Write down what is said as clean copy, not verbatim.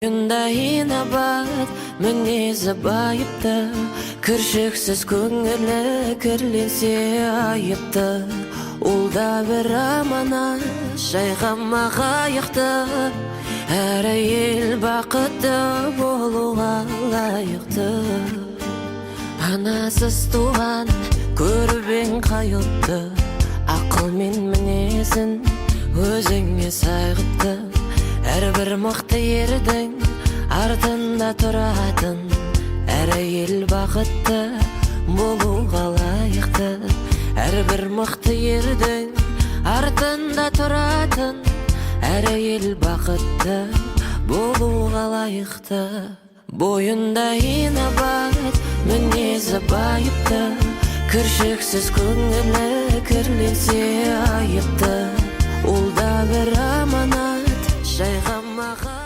Günde inabat, minezi bayıptı, kürşüksüz köngüle kirlense ayıptı. Ulda bir amana şayğama qayıqtı, her ayıl baqıtlı boluğa layıqtı. Anasız tuğan körübün qayıptı, aqıl men minezin özüңe sayğıptı. Her bir mıqtı yerдің артында тұратын, әр әйел бақытты болуға лайықты. Әр бір мықты ердің артында тұратын, әр әйел бақытты болуға лайықты. Бойында инабат, мінезі байыпты, кіршіксіз көңілі кірленсе айыпты. Ол да бір аманат, жайғамаға